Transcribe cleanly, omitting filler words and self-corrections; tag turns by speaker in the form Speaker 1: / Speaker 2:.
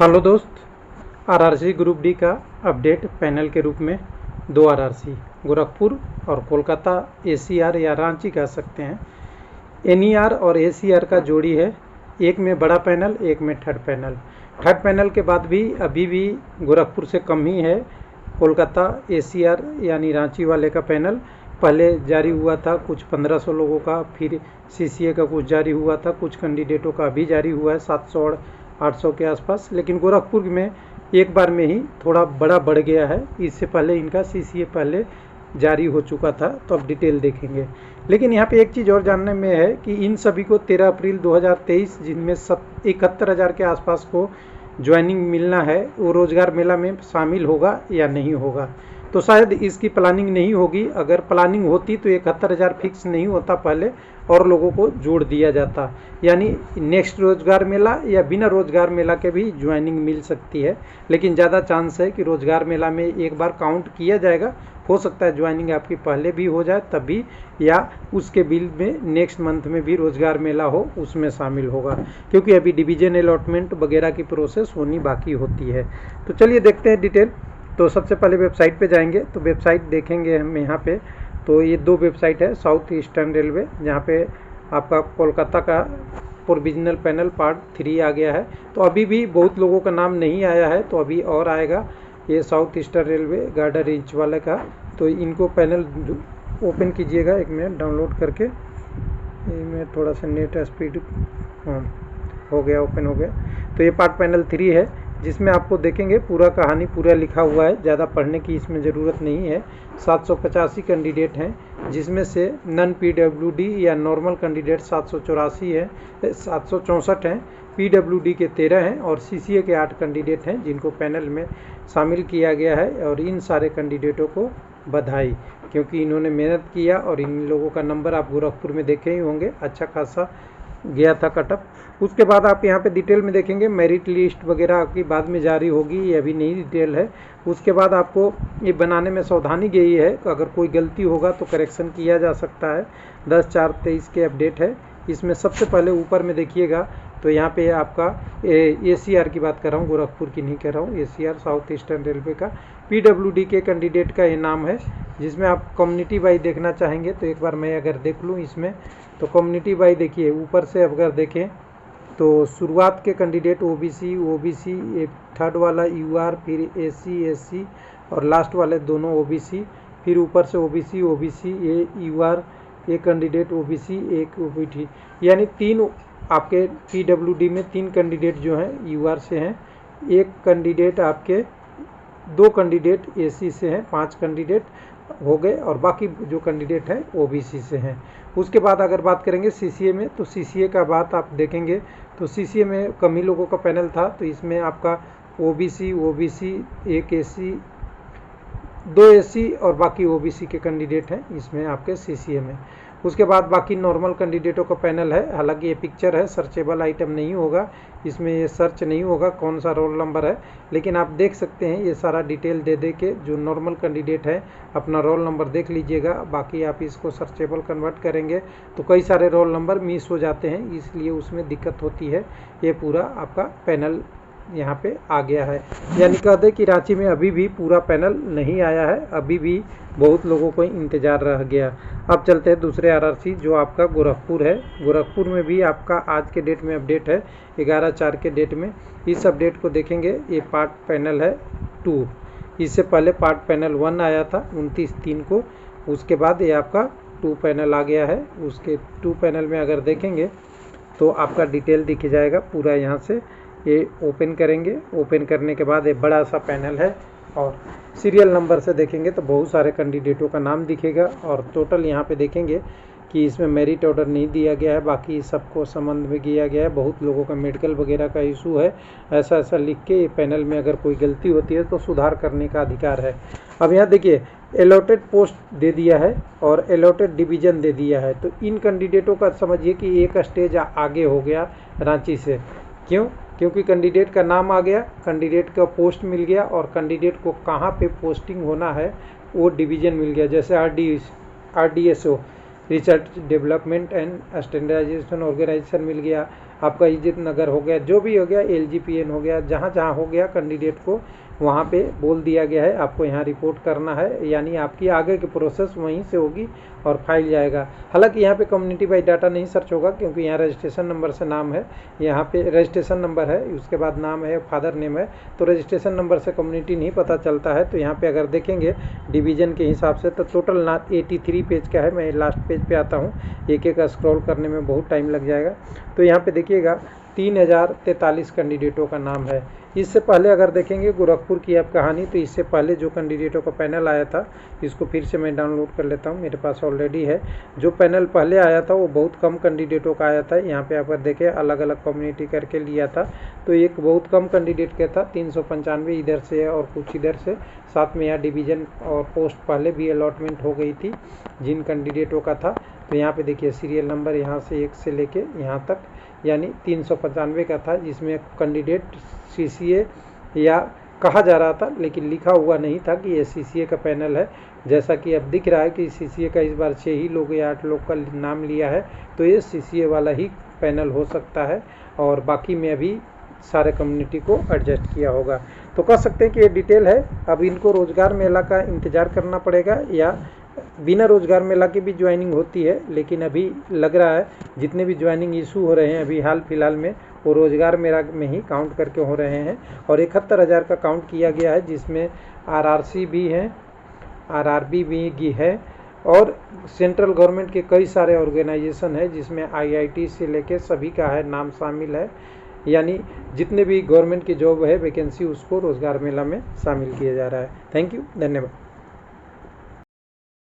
Speaker 1: Hello दोस्त, RRC group D का update panel के रूप में 2 आरआरसी गोरखपुर और कोलकाता एसीआर या रांची कह सकते हैं। एनईआर और एसीआर का जोड़ी है, एक में बड़ा पैनल एक में थर्ड पैनल। थर्ड पैनल के बाद भी अभी भी गोरखपुर से कम ही है। कोलकाता एसीआर यानी रांची वाले का पैनल पहले जारी हुआ था कुछ 1500 लोगों का, फिर सीसीए का कुछ जारी हुआ था, कुछ कैंडिडेटों का अभी जारी हुआ है 700 और 800 के आसपास। लेकिन गोरखपुर में एक बार में ही थोड़ा बड़ा बढ़ गया है। इससे पहले इनका सीसीए पहले जारी हो चुका था, तो अब डिटेल देखेंगे। लेकिन यहाँ पे एक चीज़ और जानने में है कि इन सभी को 13 अप्रैल 2023 जिनमें 71,000 के आसपास को ज्वाइनिंग मिलना है, वो रोजगार मेला में शामिल होगा या नहीं होगा। तो शायद इसकी प्लानिंग नहीं होगी। अगर प्लानिंग होती तो 71,000 फिक्स नहीं होता पहले, और लोगों को जोड़ दिया जाता। यानी नेक्स्ट रोजगार मेला या बिना रोजगार मेला के भी ज्वाइनिंग मिल सकती है। लेकिन ज़्यादा चांस है कि रोजगार मेला में एक बार काउंट किया जाएगा। हो सकता है ज्वाइनिंग आपकी पहले भी हो जाए तभी, या उसके बिल में नेक्स्ट मंथ में भी रोजगार मेला हो, उसमें शामिल होगा, क्योंकि अभी डिवीजन अलॉटमेंट वगैरह की प्रोसेस होनी बाकी होती है। तो चलिए देखते हैं डिटेल। तो सबसे पहले वेबसाइट पे जाएंगे, तो वेबसाइट देखेंगे हम यहाँ पे। तो ये 2 वेबसाइट है, साउथ ईस्टर्न रेलवे, जहाँ पे आपका कोलकाता का प्रोविजनल पैनल पार्ट 3 आ गया है। तो अभी भी बहुत लोगों का नाम नहीं आया है, तो अभी और आएगा। ये south eastern railway girder range वाले का, तो इनको पैनल ओपन कीजिएगा 1 मिनट डाउनलोड करके। मैं थोड़ा सा नेट स्पीड हो गया, ओपन हो गया। तो ये पार्ट पैनल 3 है, जिसमें आपको देखेंगे पूरा कहानी पूरा लिखा हुआ है। ज़्यादा पढ़ने की इसमें ज़रूरत नहीं है। 785 कैंडिडेट हैं, जिसमें से नन पीडब्ल्यूडी या नॉर्मल कैंडिडेट 784 है, 764 हैं, पीडब्ल्यूडी के 13 हैं और सीसीए के 8 कैंडिडेट हैं, जिनको पैनल में शामिल किया गया है। और इन सारे कैंडिडेटों को बधाई, क्योंकि इन्होंने मेहनत किया और इन लोगों का नंबर आप गोरखपुर में देखे ही होंगे, अच्छा खासा गया था कटअप। उसके बाद आप यहाँ पे डिटेल में देखेंगे, मेरिट लिस्ट वगैरह आपकी बाद में जारी होगी, ये अभी नहीं डिटेल है। उसके बाद आपको ये बनाने में सावधानी गई है, अगर कोई गलती होगा तो करेक्शन किया जा सकता है। 10/4/23 के अपडेट है। इसमें सबसे पहले ऊपर में देखिएगा, तो यहाँ पे आपका एसीआर की बात कर रहा हूँ, गोरखपुर की नहीं कह रहा हूँ, एसीआर साउथ ईस्टर्न रेलवे का पीडब्ल्यूडी के कैंडिडेट का ये नाम है। जिसमें आप कम्युनिटी वाइज देखना चाहेंगे तो एक बार मैं अगर देख लूँ इसमें, तो कम्युनिटी वाइज देखिए ऊपर से अगर देखें तो शुरुआत के कैंडिडेट ओबीसी, एक थर्ड वाला यूआर, फिर एससी और लास्ट वाले दोनों ओबीसी, फिर ऊपर से ओबीसी ये यूआर, एक कैंडिडेट ओबीसी, एक ओबीटी, यानी 3 आपके पीडब्ल्यूडी में 3 कैंडिडेट जो हैं यूआर से हैं, एक कैंडिडेट आपके 2 कैंडिडेट एसी से हैं, 5 कैंडिडेट हो गए, और बाकी जो कैंडिडेट हैं ओबीसी से हैं। उसके बाद अगर बात करेंगे सीसीए में, तो सीसीए का बात आप देखेंगे तो सीसीए में कम ही लोगों का पैनल था। तो इसमें आपका ओबीसी, एक एसी, 2 एसी और बाकी ओबीसी के कैंडिडेट हैं इसमें आपके सीसीए में। उसके बाद बाकी नॉर्मल कैंडिडेटों का पैनल है। हालांकि ये पिक्चर है, सर्चेबल आइटम नहीं होगा, इसमें ये सर्च नहीं होगा कौन सा रोल नंबर है, लेकिन आप देख सकते हैं ये सारा डिटेल दे के जो नॉर्मल कैंडिडेट है अपना रोल नंबर देख लीजिएगा। बाकी आप इसको सर्चेबल कन्वर्ट करेंगे तो कई सारे रोल नंबर मिस हो जाते हैं, इसलिए उसमें दिक्कत होती है। ये पूरा आपका पैनल यहाँ पे आ गया है। यानी कह दें कि रांची में अभी भी पूरा पैनल नहीं आया है, अभी भी बहुत लोगों को इंतज़ार रह गया। अब चलते हैं दूसरे आरआरसी जो आपका गोरखपुर है। गोरखपुर में भी आपका आज के डेट में अपडेट है 11/4 के डेट में। इस अपडेट को देखेंगे, ये पार्ट पैनल है 2। इससे पहले पार्ट पैनल 1 आया था 29/3 को। उसके बाद ये आपका 2 पैनल आ गया है। उसके 2 पैनल में अगर देखेंगे तो आपका डिटेल दिख जाएगा पूरा। यहाँ से ये ओपन करेंगे, ओपन करने के बाद ये बड़ा सा पैनल है, और सीरियल नंबर से देखेंगे तो बहुत सारे कैंडिडेटों का नाम दिखेगा। और टोटल यहाँ पे देखेंगे कि इसमें मेरिट ऑर्डर नहीं दिया गया है, बाकी सबको संबंध में किया गया है। बहुत लोगों का मेडिकल वगैरह का इशू है, ऐसा लिख के पैनल में अगर कोई गलती होती है तो सुधार करने का अधिकार है। अब यहाँ देखिए अलॉटेड पोस्ट दे दिया है और अलॉटेड डिवीज़न दे दिया है। तो इन कैंडिडेटों का समझिए कि एक स्टेज आगे हो गया रांची से। क्यों? क्योंकि कैंडिडेट का नाम आ गया, कैंडिडेट का पोस्ट मिल गया, और कैंडिडेट को कहाँ पे पोस्टिंग होना है वो डिवीज़न मिल गया। जैसे RDSO research development and standardisation organisation मिल गया, आपका इज्जत नगर हो गया, जो भी हो गया, LGPN हो गया, जहाँ जहाँ हो गया कैंडिडेट को वहाँ पे बोल दिया गया है आपको यहाँ रिपोर्ट करना है, यानी आपकी आगे की प्रोसेस वहीं से होगी और फाइल जाएगा। हालांकि यहाँ पे कम्युनिटी बाई डाटा नहीं सर्च होगा, क्योंकि यहाँ रजिस्ट्रेशन नंबर से नाम है, यहाँ पे रजिस्ट्रेशन नंबर है, उसके बाद नाम है, फादर नेम है, तो रजिस्ट्रेशन नंबर से कम्युनिटी नहीं पता चलता है। तो यहाँ पे अगर देखेंगे डिवीज़न के हिसाब से तो टोटल 83 पेज का है। मैं लास्ट पेज पे आता हूँ, एक एक स्क्रॉल करने में बहुत टाइम लग जाएगा। तो यहाँ पे देखिएगा 3043 कैंडिडेटों का नाम है। इससे पहले अगर देखेंगे गोरखपुर की आप कहानी, तो इससे पहले जो कैंडिडेटों का पैनल आया था, इसको फिर से मैं डाउनलोड कर लेता हूँ, मेरे पास ऑलरेडी है। जो पैनल पहले आया था वो बहुत कम कैंडिडेटों का आया था। यहाँ पे अगर देखें अलग अलग कम्युनिटी करके लिया था, तो एक बहुत कम कैंडिडेट का था, 395 इधर से और कुछ इधर से। साथ में यहाँ डिवीज़न और पोस्ट पहले भी अलॉटमेंट हो गई थी जिन कैंडिडेटों का था। तो यहाँ पे देखिए सीरियल नंबर यहाँ से 1 से लेके यहाँ तक, यानी 395 का था, जिसमें कैंडिडेट CCA या कहा जा रहा था, लेकिन लिखा हुआ नहीं था कि ये CCA का पैनल है। जैसा कि अब दिख रहा है कि CCA का इस बार 6 ही लोग या 8 लोग का नाम लिया है, तो ये CCA वाला ही पैनल हो सकता है, और बाकी में अभी सारे कम्युनिटी को एडजस्ट किया होगा। तो कह सकते हैं कि ये डिटेल है। अब इनको रोज़गार मेला का इंतज़ार करना पड़ेगा, या बिना रोज़गार मेला की भी ज्वाइनिंग होती है, लेकिन अभी लग रहा है जितने भी ज्वाइनिंग इशू हो रहे हैं अभी हाल फिलहाल में, वो रोज़गार मेला में ही काउंट करके हो रहे हैं। और 71,000 का काउंट किया गया है, जिसमें RRC भी हैं, RRB भी है, और सेंट्रल गवर्नमेंट के कई सारे ऑर्गेनाइजेशन है, जिसमें IIT से लेके सभी का है नाम शामिल है। यानी जितने भी गवर्नमेंट की जॉब है वैकेंसी, उसको रोज़गार मेला में शामिल किया जा रहा है। थैंक यू, धन्यवाद।